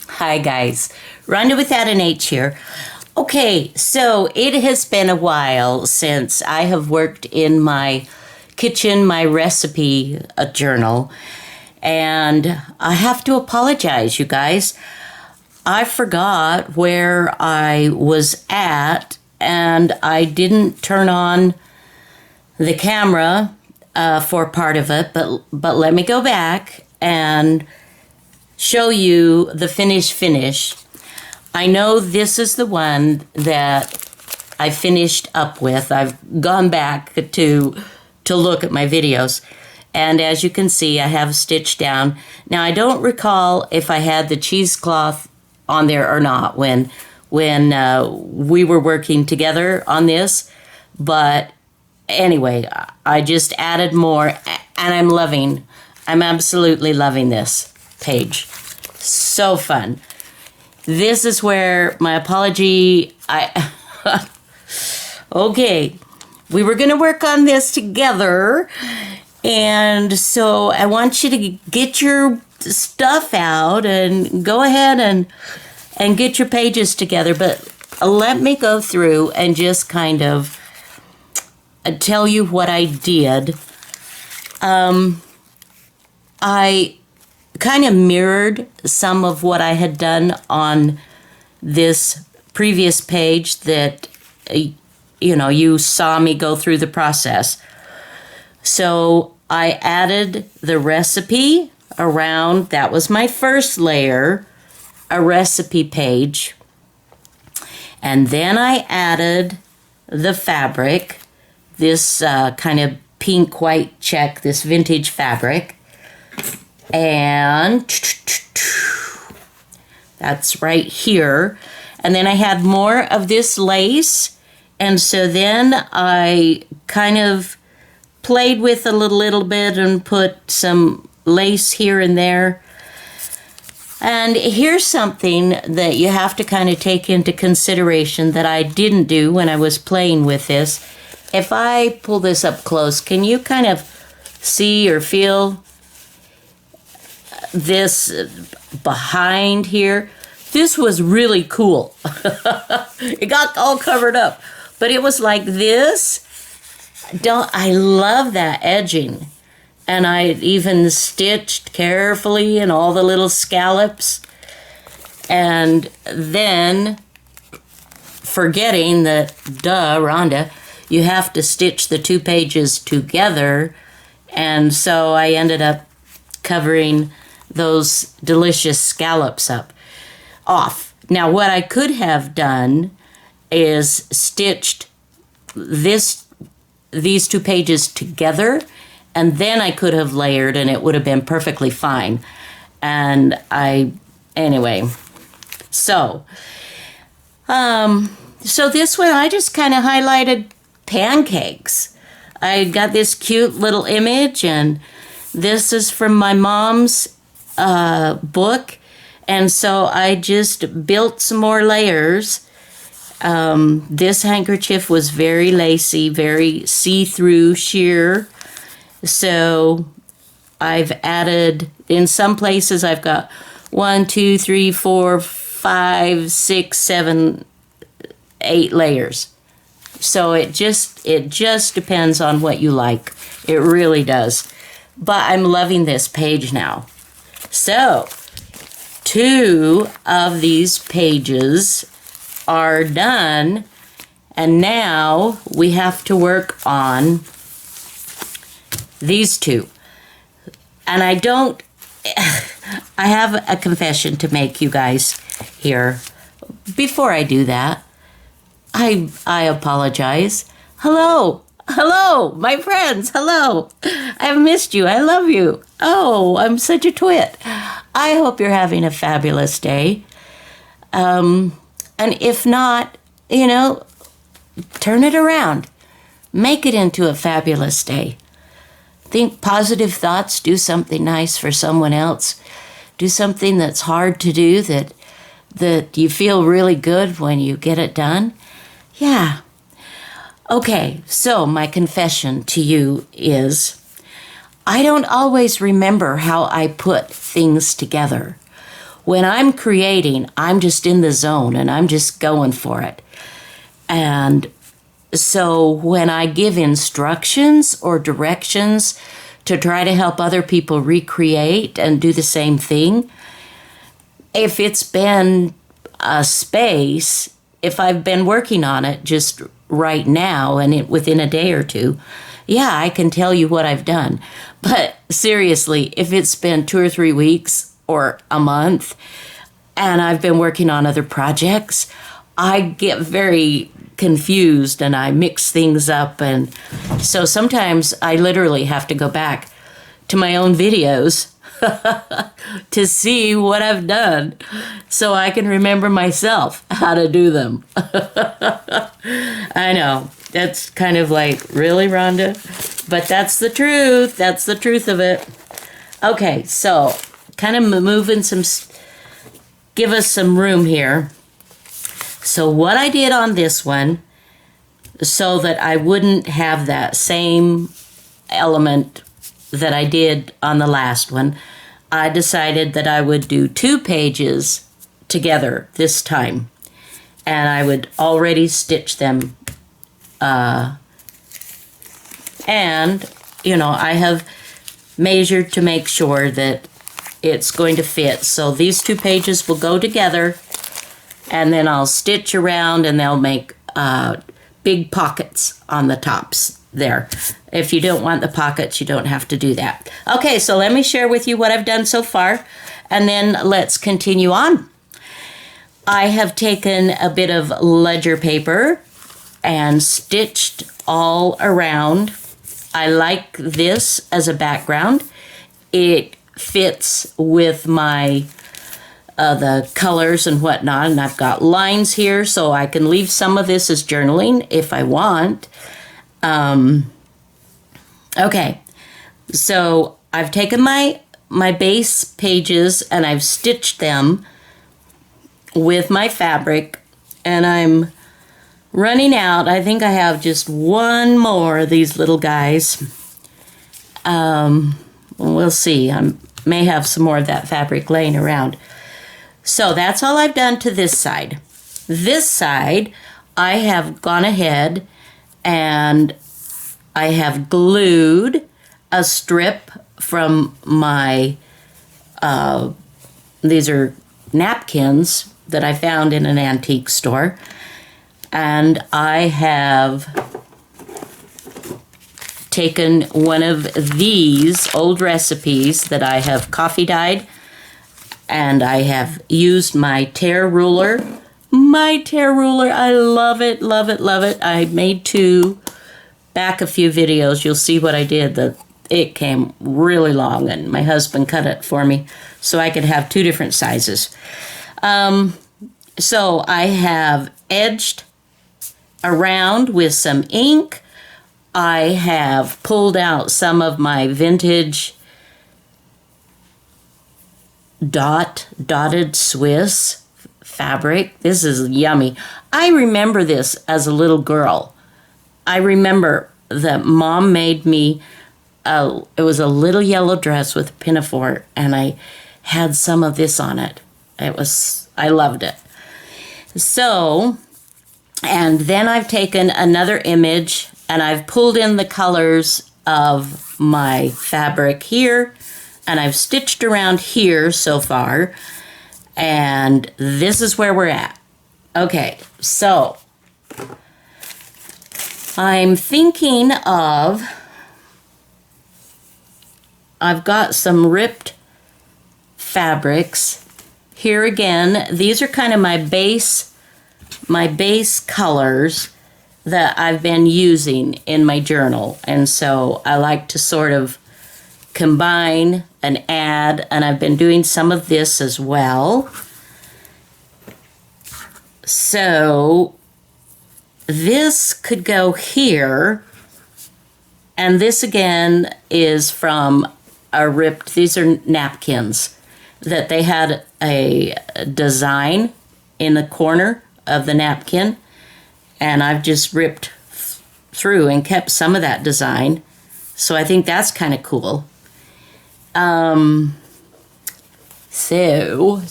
Hi guys, Ronda without an H here. Okay, so it has been a while since I have worked in my kitchen, my recipe journal, and I have to apologize, you guys. I forgot where I was at, and I didn't turn on the camera for part of it, but let me go back and show you the finish. I know this is the one that I finished up with. I've gone back to look at my videos, and as you can see, I have stitched down. Now I don't recall if I had the cheesecloth on there or not when we were working together on this, but anyway, I just added more, and I'm absolutely loving this page. So fun. This is where my apology, okay, we were going to work on this together, and so I want you to get your stuff out and go ahead and get your pages together, but let me go through and just kind of tell you what I did. I kind of mirrored some of what I had done on this previous page that, you saw me go through the process. So I added the recipe around, that was my first layer, a recipe page. And then I added the fabric, this kind of pink white check, this vintage fabric. And that's right here. And then I had more of this lace. And so then I kind of played with it a little bit and put some lace here and there. And here's something that you have to kind of take into consideration that I didn't do when I was playing with this. If I pull this up close, can you kind of see or feel this behind here? This was really cool. It got all covered up, but it was like this. I love that edging, and I even stitched carefully in all the little scallops, and then forgetting that, duh, Rhonda, you have to stitch the two pages together, and so I ended up covering those delicious scallops off. Now, what I could have done is stitched these two pages together, and then I could have layered, and it would have been perfectly fine. And anyway, so this one I just kind of highlighted pancakes. I got this cute little image, and this is from my mom's book, and so I just built some more layers. This handkerchief was very lacy, very see-through sheer, so I've added, in some places I've got 1, 2, 3, 4, 5, 6, 7, 8 layers. So it just depends on what you like. It really does. But I'm loving this page now. So 2 of these pages are done, and now we have to work on these 2. And I have a confession to make, you guys, here. Before I do that, I apologize. Hello, my friends, hello. I've missed you, I love you. Oh, I'm such a twit. I hope you're having a fabulous day. And if not, turn it around. Make it into a fabulous day. Think positive thoughts, do something nice for someone else. Do something that's hard to do that you feel really good when you get it done. Yeah. Okay, so my confession to you is I don't always remember how I put things together. when I'm creating, I'm just in the zone and I'm just going for it. And so when I give instructions or directions to try to help other people recreate and do the same thing, if it's been a space, if I've been working on it just right now and within a day or two, yeah, I can tell you what I've done. But seriously, if it's been 2 or 3 weeks or a month and I've been working on other projects, I get very confused and I mix things up. And so sometimes I literally have to go back to my own videos to see what I've done so I can remember myself how to do them. I know, that's kind of like, really, Rhonda? But that's the truth. That's the truth of it. Okay, so kind of moving give us some room here. So what I did on this one, so that I wouldn't have that same element that I did on the last one, I decided that I would do 2 pages together this time. And I would already stitch them. And, I have measured to make sure that it's going to fit. So these 2 pages will go together, and then I'll stitch around and they'll make big pockets on the tops there. If you don't want the pockets, you don't have to do that. Okay, so let me share with you what I've done so far, and then let's continue on. I have taken a bit of ledger paper and stitched all around. I like this as a background. It fits with my the colors and whatnot, and I've got lines here, so I can leave some of this as journaling if I want. Okay, so I've taken my base pages and I've stitched them with my fabric, and I'm running out. I think I have just one more of these little guys. We'll see. I may have some more of that fabric laying around. So that's all I've done to this side. This side, I have gone ahead and I have glued a strip from my, these are napkins that I found in an antique store. And I have taken one of these old recipes that I have coffee dyed, and I have used my tear ruler. My tear ruler, I love it, love it, love it. I made 2. Back a few videos, you'll see what I did. It came really long, and my husband cut it for me so I could have 2 different sizes. So I have edged around with some ink. I have pulled out some of my vintage dotted Swiss fabric. This is yummy. I remember this as a little girl. I remember that Mom made me, it was a little yellow dress with a pinafore, and I had some of this on it. I loved it. So, and then I've taken another image and I've pulled in the colors of my fabric here, and I've stitched around here so far, and this is where we're at. Okay, so I'm thinking of, I've got some ripped fabrics. Here again, these are kind of my base colors that I've been using in my journal. And so I like to sort of combine and add, and I've been doing some of this as well. So this could go here, and this again is from a ripped, these are napkins that they had a design in the corner of the napkin, and I've just ripped through and kept some of that design. So I think that's kind of cool. So,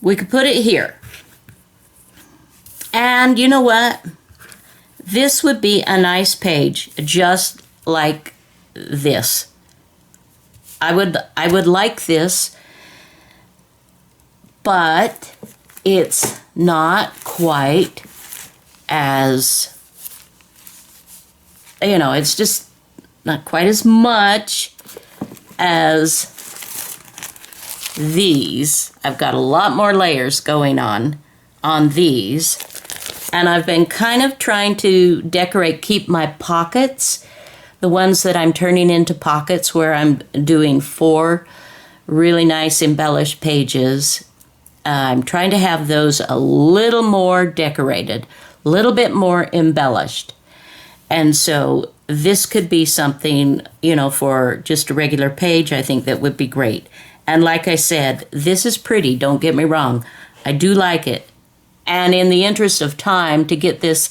we could put it here. And you know what? This would be a nice page, just like this. I would like this, but it's not quite as, it's just not quite as much as these. I've got a lot more layers going on these. And I've been kind of trying to keep my pockets, the ones that I'm turning into pockets where I'm doing 4 really nice embellished pages. I'm trying to have those a little more decorated, a little bit more embellished. And so this could be something, for just a regular page, I think that would be great. And like I said, this is pretty, don't get me wrong. I do like it. And in the interest of time to get this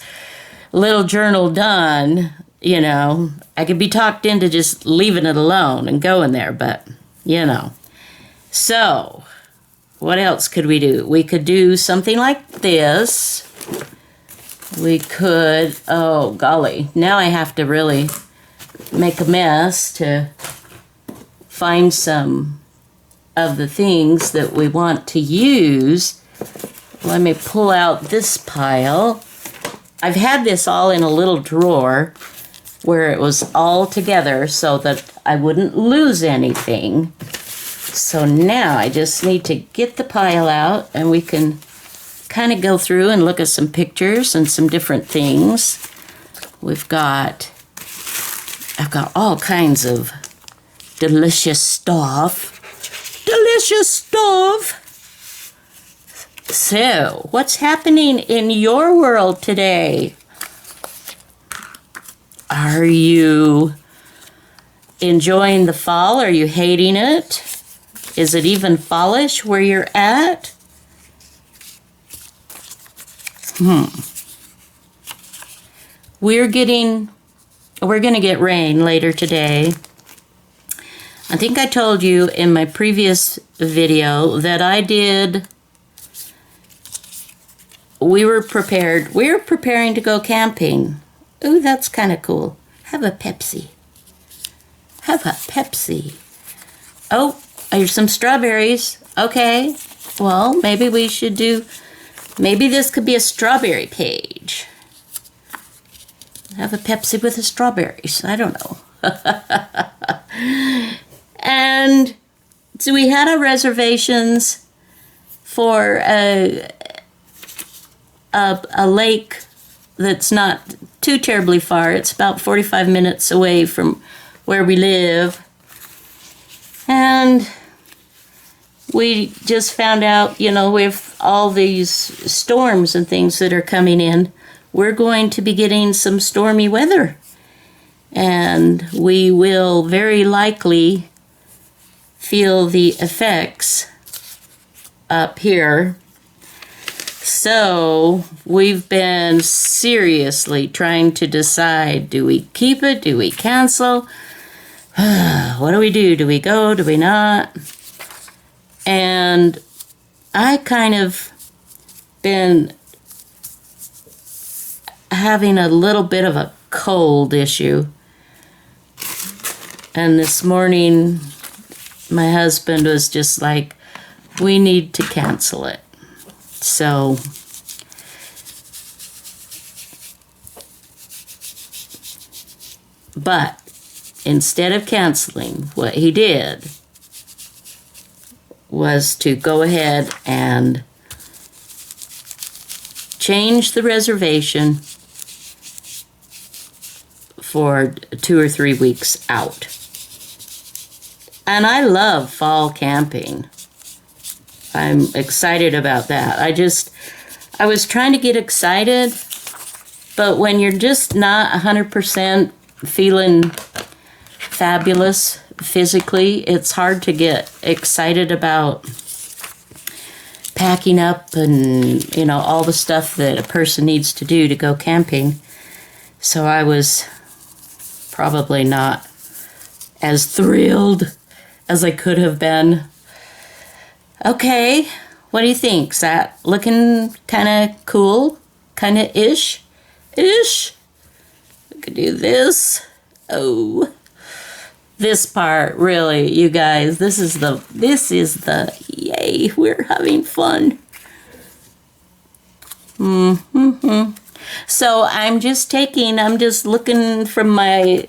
little journal done, I could be talked into just leaving it alone and going there, but, So, what else could we do? We could do something like this. We could, oh golly, now I have to really make a mess to find some of the things that we want to use. Let me pull out this pile. I've had this all in a little drawer where it was all together so that I wouldn't lose anything. So now I just need to get the pile out and we can kind of go through and look at some pictures and some different things. I've got all kinds of delicious stuff. Delicious stuff! So, what's happening in your world today? Are you enjoying the fall? Are you hating it? Is it even fallish where you're at? We're going to get rain later today. I think I told you in my previous video that we were preparing to go camping. Ooh, that's kind of cool. Have a Pepsi. Oh, here's some strawberries. Okay. Well, maybe this could be a strawberry page. Have a Pepsi with the strawberries. I don't know. And so we had our reservations for a lake that's not too terribly far. It's about 45 minutes away from where we live. And we just found out, with all these storms and things that are coming in, we're going to be getting some stormy weather. And we will very likely feel the effects up here. So we've been seriously trying to decide, do we keep it? Do we cancel? What do we do? Do we go? Do we not? And I kind of been having a little bit of a cold issue. And this morning, my husband was just like, we need to cancel it. So, but instead of canceling, what he did was to go ahead and change the reservation for 2 or 3 weeks out. And I love fall camping. I'm excited about that. I was trying to get excited, but when you're just not 100% feeling fabulous physically, it's hard to get excited about packing up and, all the stuff that a person needs to do to go camping. So I was probably not as thrilled as I could have been. Okay, what do you think? Is that looking kind of cool? Kind of ish? Ish? We could do this. Oh, this part, really, you guys, this is the, yay, we're having fun. So I'm just looking from my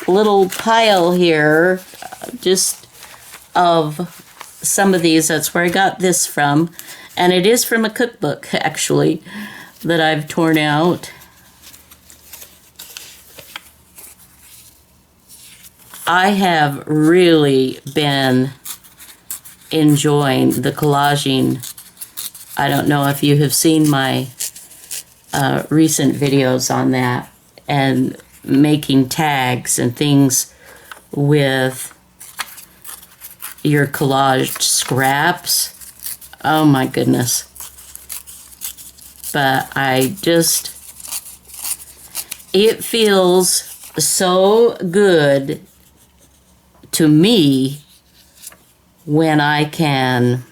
little pile here, just of some of these. That's where I got this from. And it is from a cookbook, actually, that I've torn out. I have really been enjoying the collaging. I don't know if you have seen my recent videos on that, and making tags and things with your collaged scraps. Oh my goodness. But it feels so good to me when I can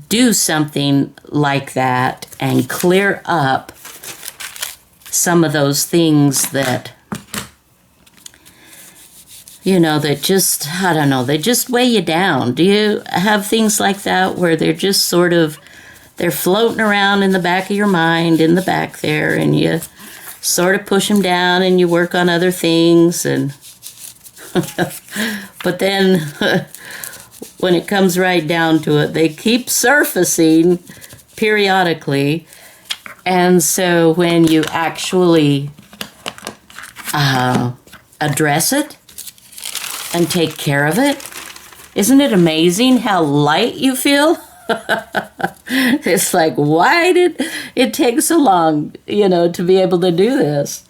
do something like that and clear up some of those things that, that just, I don't know, they just weigh you down. Do you have things like that where they're just sort of, they're floating around in the back of your mind, in the back there, and you sort of push them down and you work on other things, and but then when it comes right down to it, they keep surfacing periodically. And so when you actually address it and take care of it, isn't it amazing how light you feel? It's like, why did it take so long, to be able to do this?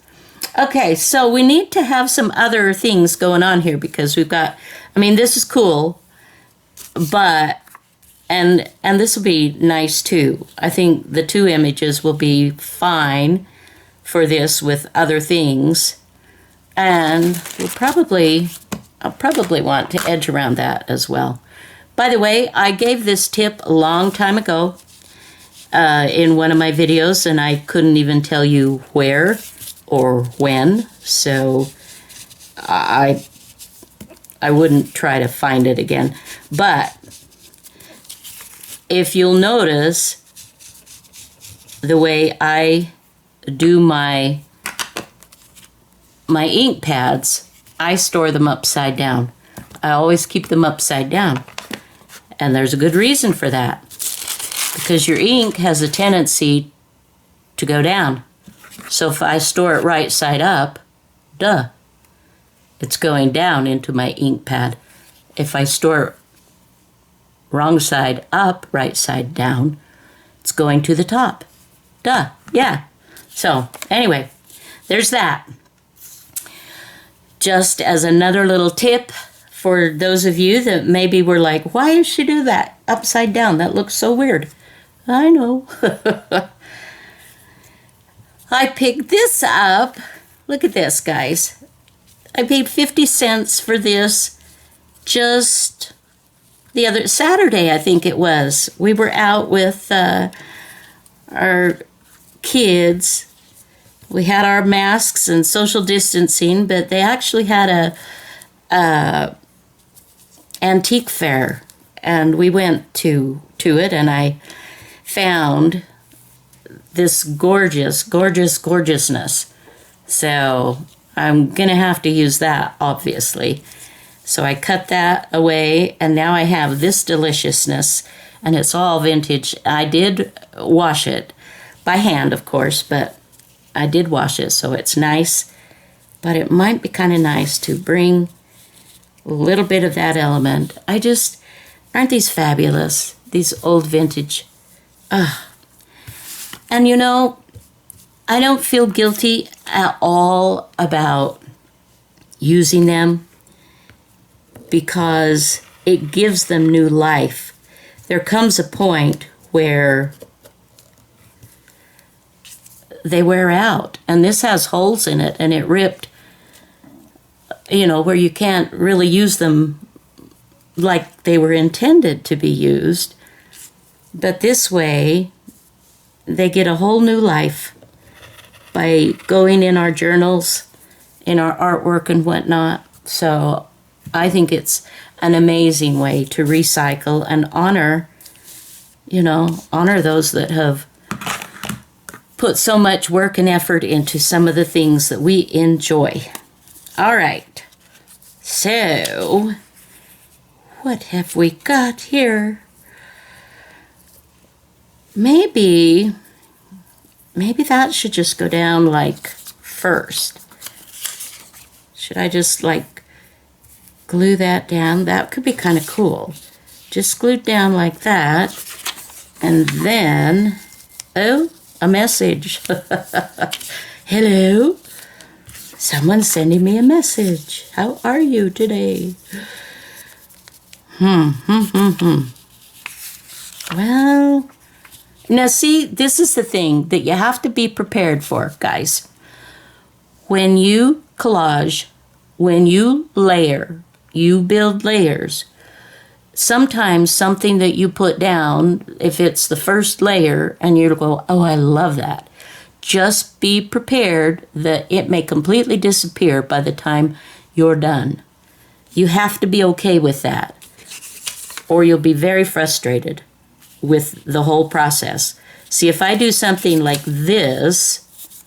Okay, so we need to have some other things going on here, because we've got, this is cool, but, and this will be nice too. I think the 2 images will be fine for this with other things, and I'll probably want to edge around that as well. By the way, I gave this tip a long time ago in one of my videos, and I couldn't even tell you where or when, so I wouldn't try to find it again. But if you'll notice the way I do my ink pads, I store them upside down. I always keep them upside down. And there's a good reason for that, because your ink has a tendency to go down. So if I store it right side up, it's going down into my ink pad. If I store it wrong side up, right side down, it's going to the top. Yeah. So anyway, there's that. Just as another little tip for those of you that maybe were like, why does she do that upside down? That looks so weird. I know. I picked this up. Look at this, guys. I paid 50 cents for this just the other Saturday, I think it was. We were out with our kids. We had our masks and social distancing, but they actually had a antique fair, and we went to it, and I found this gorgeousness. So I'm gonna have to use that, obviously. So I cut that away, and now I have this deliciousness, and it's all vintage. I did wash it by hand, of course, but I did wash it, so it's nice. But it might be kind of nice to bring a little bit of that element. Aren't these fabulous? These old vintage. And I don't feel guilty at all about using them, because it gives them new life. There comes a point where they wear out, and this has holes in it, and it ripped where you can't really use them like they were intended to be used. But this way, they get a whole new life by going in our journals, in our artwork and whatnot. So I think it's an amazing way to recycle and honor those that have put so much work and effort into some of the things that we enjoy. All right. So, what have we got here? Maybe that should just go down like first. Should I just like glue that down? That could be kind of cool. Just glued down like that. And then, oh, a message. Hello. Someone's sending me a message. How are you today? Well, now see, this is the thing that you have to be prepared for, guys. When you collage, when you layer, you build layers, sometimes something that you put down, if it's the first layer and you go, oh, I love that, just be prepared that it may completely disappear by the time you're done. You have to be okay with that, or you'll be very frustrated with the whole process. See, if I do something like this,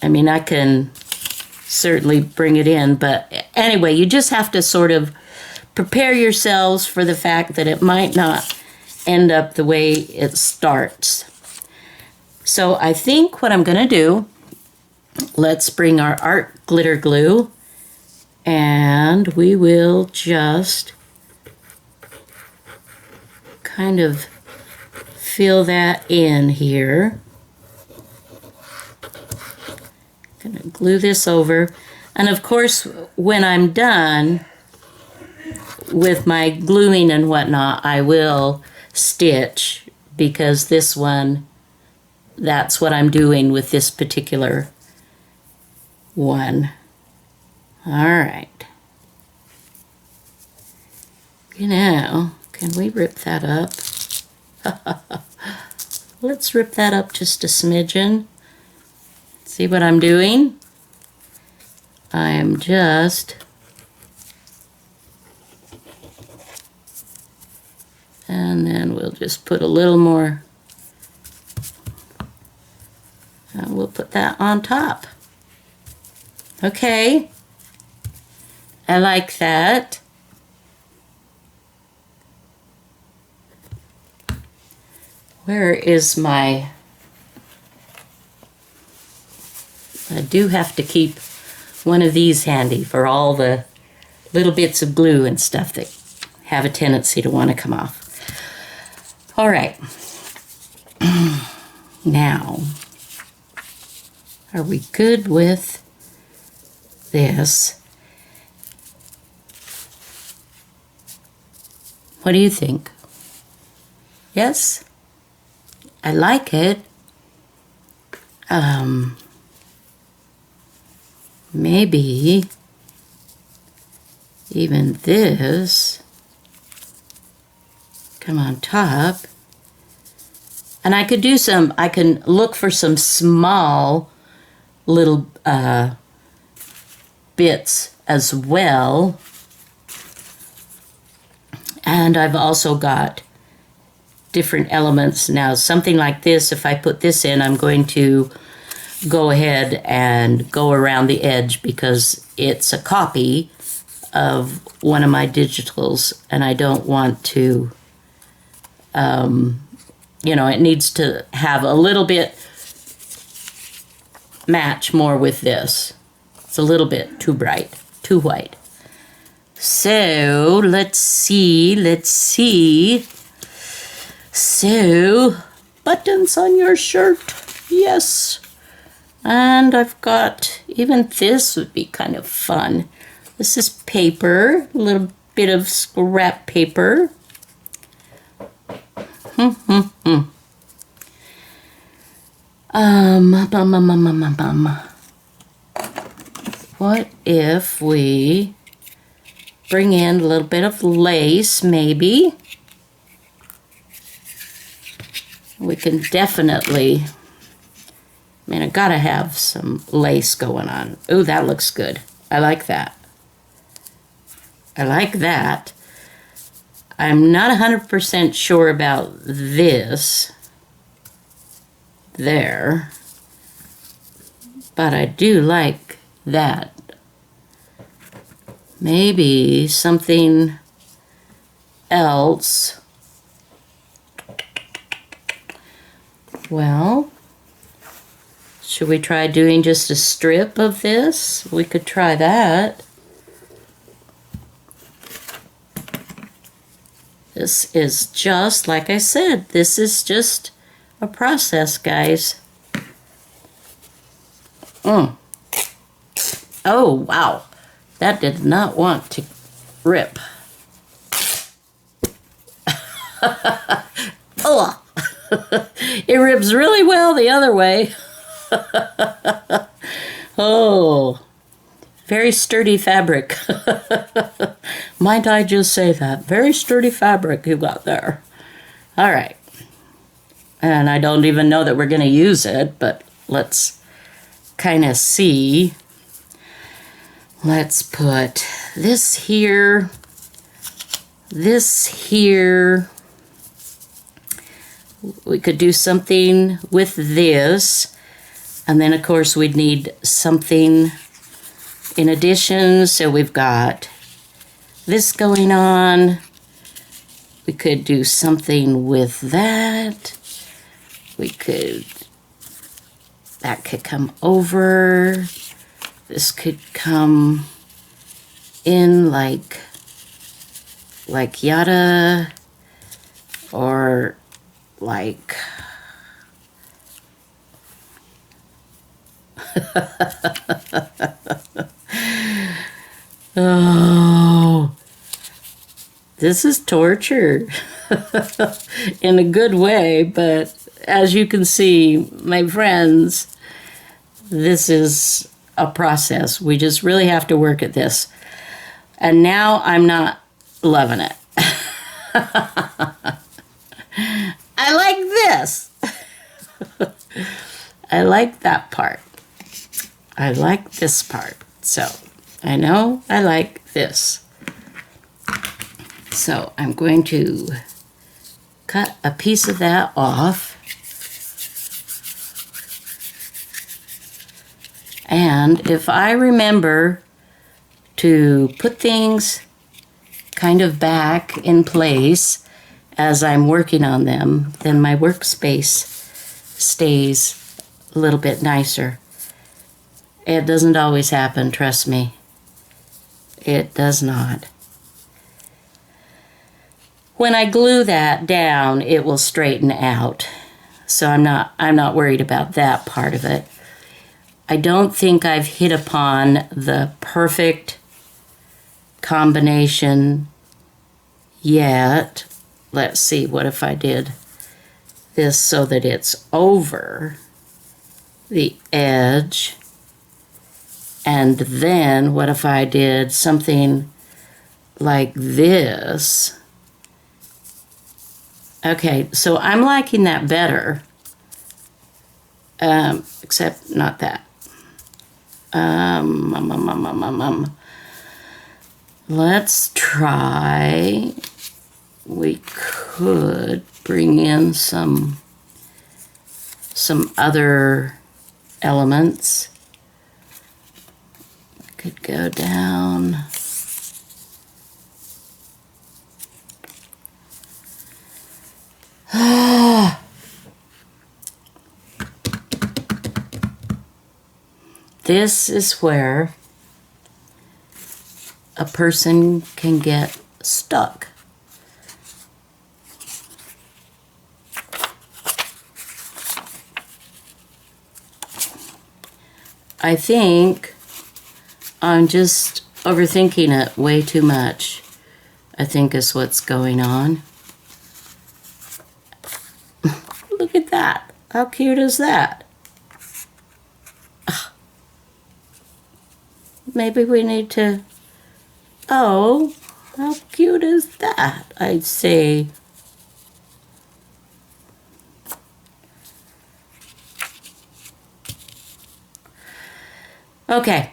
I mean, I can certainly bring it in, but anyway, you just have to sort of prepare yourselves for the fact that it might not end up the way it starts. So I think what I'm going to do, let's bring our art glitter glue, and we will just kind of fill that in here. I'm going to glue this over. And of course, when I'm done with my gluing and whatnot, I will stitch, because this one, that's what I'm doing with this particular one. All right. Can we rip that up? Let's rip that up just a smidgen. See what I'm doing? I am just and then we'll just put a little more. We'll put that on top. Okay. I like that. Where is my... I do have to keep one of these handy for all the little bits of glue and stuff that have a tendency to want to come off. All right. Now, are we good with this? What do you think? Yes? I like it. Maybe even this come on top. And I could do some, I can look for some small little bits as well. And I've also got different elements. Now, something like this, if I put this in, I'm going to go ahead and go around the edge because it's a copy of one of my digitals, and I don't want to, it needs to have a little bit match more with this. It's a little bit too bright, too white. So, let's see. So, buttons on your shirt, yes. And I've got, even this would be kind of fun. This is paper, a little bit of scrap paper. What if we bring in a little bit of lace, maybe? We can definitely, I gotta have some lace going on. Ooh, that looks good. I like that. I like that. I'm not 100% sure about this there, but I do like that. Maybe something else. Well, should we try doing just a strip of this? We could try that. This is just, like I said, this is just a process, guys. Oh, wow. That did not want to rip. Oh, it rips really well the other way. Oh, very sturdy fabric. Might I just say that? Very sturdy fabric you got there. All right. And I don't even know that we're going to use it, but let's kind of see. Let's put this here, this here. We could do something with this. And then, of course, we'd need something in addition. So we've got this going on. We could do something with that. That could come over. This could come in like yada, or like oh, this is torture in a good way, but as you can see, my friends, this is a process. We just really have to work at this. And now I'm not loving it. I like this. I like that part. I like this part. So I know I like this. So I'm going to cut a piece of that off. And if I remember to put things kind of back in place as I'm working on them, then my workspace stays a little bit nicer. It doesn't always happen, trust me. It does not. When I glue that down, it will straighten out. So I'm not worried about that part of it. I don't think I've hit upon the perfect combination yet. Let's see, what if I did this so that it's over the edge? And then what if I did something like this? Okay, so I'm liking that better, except not that. Let's try. We could bring in some other elements. Could go down. This is where a person can get stuck. I think I'm just overthinking it way too much, I think is what's going on. Look at that. How cute is that? maybe we need to... Oh, how cute is that? I'd say. Okay,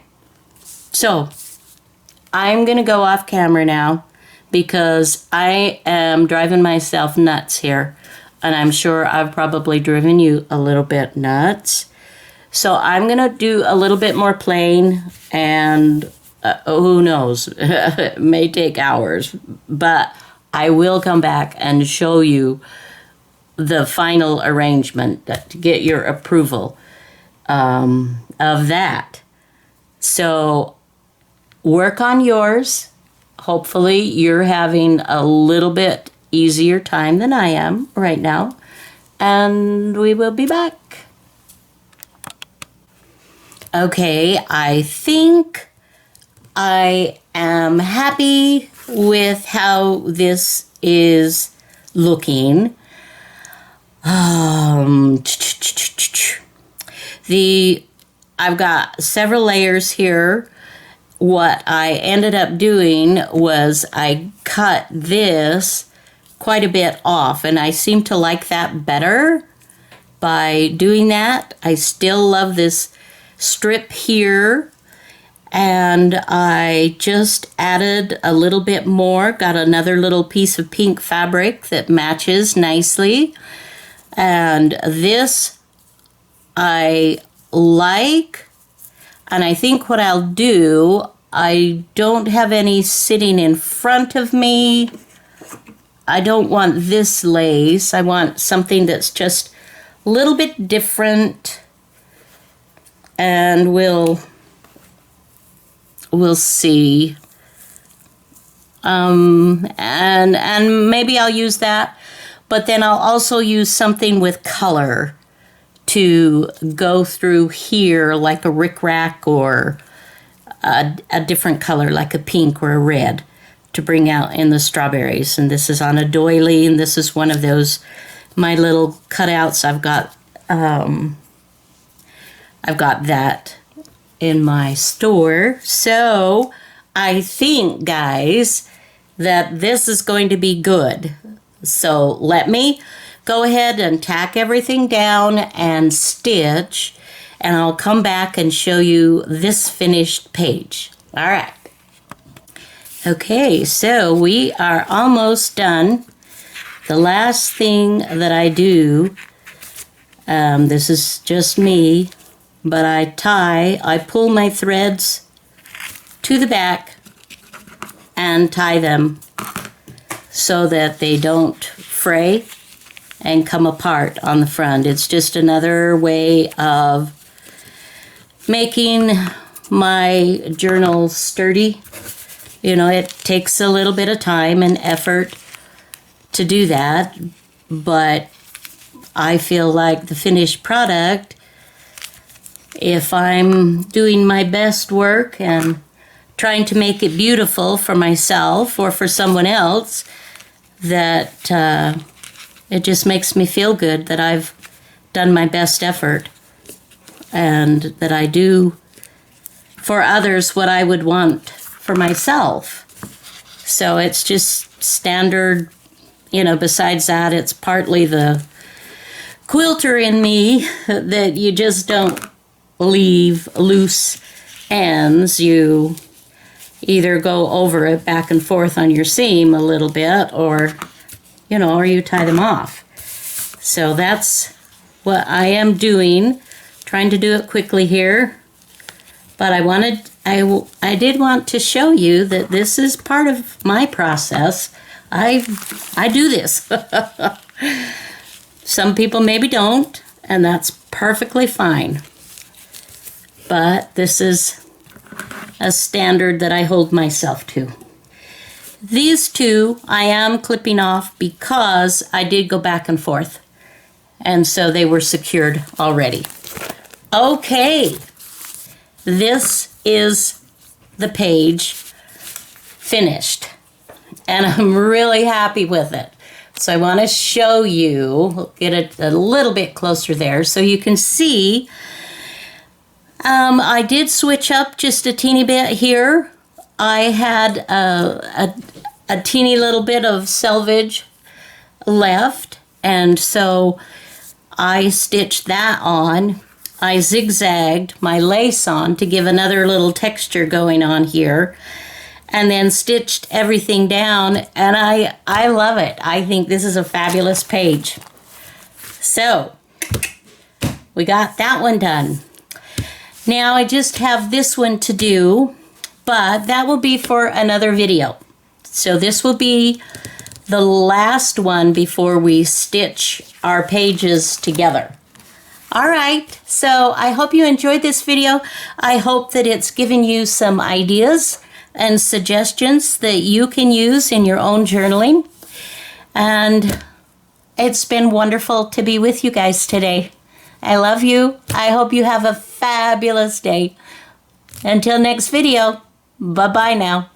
so I'm going to go off camera now because I am driving myself nuts here. And I'm sure I've probably driven you a little bit nuts. So I'm going to do a little bit more plain, and who knows, it may take hours. But I will come back and show you the final arrangement to get your approval of that. So work on yours. Hopefully you're having a little bit easier time than I am right now. And we will be back. Okay, I think I am happy with how this is looking. I've got several layers here. What I ended up doing was I cut this quite a bit off, and I seem to like that better by doing that. I still love this strip here, and I just added a little bit more, got another little piece of pink fabric that matches nicely, and this I like. And I think what I'll do, I don't have any sitting in front of me. I don't want this lace. I want something that's just a little bit different. And we'll see. And maybe I'll use that. But then I'll also use something with color to go through here, like a rickrack or a different color, like a pink or a red, to bring out in the strawberries. And this is on a doily, and this is one of those, my little cutouts. I've got that in my store. So I think, guys, that this is going to be good. So let me go ahead and tack everything down and stitch, and I'll come back and show you this finished page. All right. Okay, so we are almost done. The last thing that I do, this is just me, but I pull my threads to the back and tie them so that they don't fray and come apart on the front. It's just another way of making my journal sturdy. You know, it takes a little bit of time and effort to do that, but I feel like the finished product, if I'm doing my best work and trying to make it beautiful for myself or for someone else, that it just makes me feel good that I've done my best effort and that I do for others what I would want for myself. So it's just standard, you know. Besides that, it's partly the quilter in me that you just don't leave loose ends. You either go over it back and forth on your seam a little bit, or or you tie them off. So that's what I am doing, trying to do it quickly here. But I did want to show you that this is part of my process. I do this. Some people maybe don't, and that's perfectly fine. But this is a standard that I hold myself to. These two I am clipping off because I did go back and forth, and so they were secured already. Okay, this is the page finished, and I'm really happy with it. So I want to show you, get it a little bit closer there so you can see I did switch up just a teeny bit here. I had a teeny little bit of selvage left, and so I stitched that on. I zigzagged my lace on to give another little texture going on here, and then stitched everything down, and I love it. I think this is a fabulous page. So we got that one done. Now I just have this one to do, but that will be for another video. So this will be the last one before we stitch our pages together. All right, so I hope you enjoyed this video. I hope that it's given you some ideas and suggestions that you can use in your own journaling. And it's been wonderful to be with you guys today. I love you. I hope you have a fabulous day. Until next video, bye-bye now.